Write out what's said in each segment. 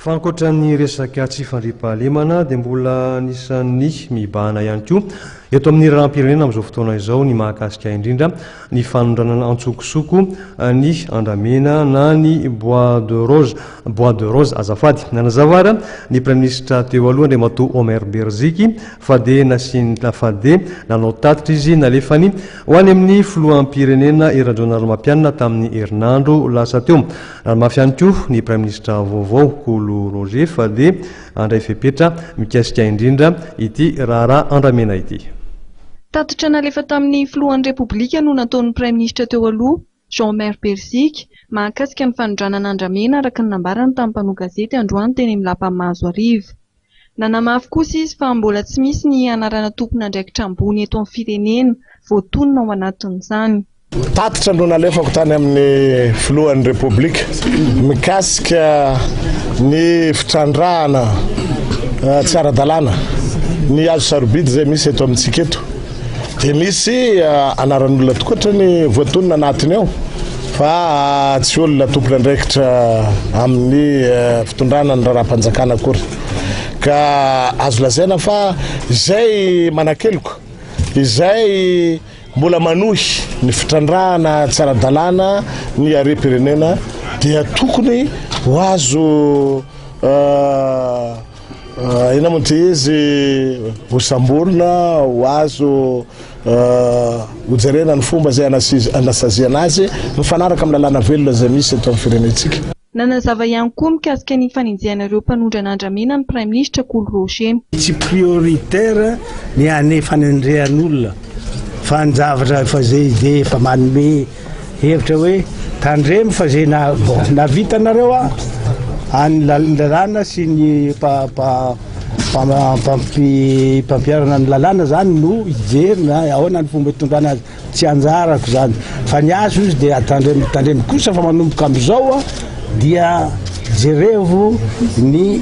Fa ankoatran'ny resaka tsy fandriam-pahalemana dia mbola anisan'ny mibahana ihany koa eto amin'ny raharaham-pirenena amin'izao fotoana izao ny mahakasika indrindra ny fanondranana antsokosoko ny andramena na ny bois de rose azafady. Nanazavara ny Premier ministre teo aloha Andriamatoa Omer Berziky fa dia nanao tatitra izy nalefany ho any amin'ny filoham-pirenena Eradronal Mampianina tamin'ny herinandro lasa teo. Mafy ihany koa ny Premier ministre vaovao Kolo Roger fa dia andray fepetra mikasika indrindra ity raharaha andramena ity. Tatitra nalefa tamin'ny filohan'ny Repoblika no nataon'ny Prime Ministre teo aloha Jean-Omer Berziky mahakasika ny fanondranana andramena araka ny nambarany tamin'ny mpanohy gazety androany teny amin'ny Lapamahazo Ariva. Nanamafy kosa izy fa mbola tsy misy ny anarana tompon'andraikitra ambony eto amin'ny firenena voatonona ao anatin'izany. Tatitra no nalefako tany amin'ny filohan'ny Repoblika mikasika ny fitrandrahana tsy ara-dalàna ny azo sarobidy izay misy eto amintsika eto. Dia misy anaran'olona tokotra ny voatonona anatiny ao fa tsy olona tompon'andraikitra amin'ny fitondrana ny raharaham-panjakana akory. Ka azo lazaina fa izay manakeloko, izay mbola manohy ny fitrandrahana tsy ara-dalàna ny harem-pirenena dia tokony ho azo ina moa ty izy ho samborina, ho azo hojerena ny fomba izay anasaziana azy mifanaraka amin'ny lalàna velona izay misy eto amin'ny firenentsika. Nanazava ihany koa mikasika ny faninjehan'ireo mpanondrana andramena ny Prime Ministre Kolo Roger. Tsy prioritaire ny ane fanendrehan'olona fa ny zavatra fa zay ide efa manome hevitra hoe tandremo fa zay navitanareo any lalàna sy ny mpampiarana ny lalàna zany no ijerina ahoana ny fomba hitondrana azy tsy anjarako zany fa ny azo izy dia tandremo kosa fa manomboka amin'izao dia jerevo ny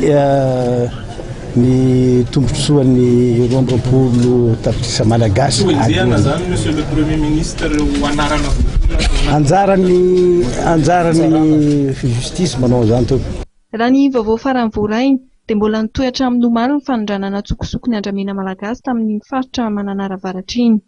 tombontsoan'ny rombapolo tapitrisa malagasy. Monsieur le Premier ministre anjarany justice manao zany to. Raha ny vaovao farany voarainy dia mbola nitohy hatramin'ny omaly ny fanondranana tsokosoko ny andramena malagasy tamin'ny faritra Mananara Avaratriny.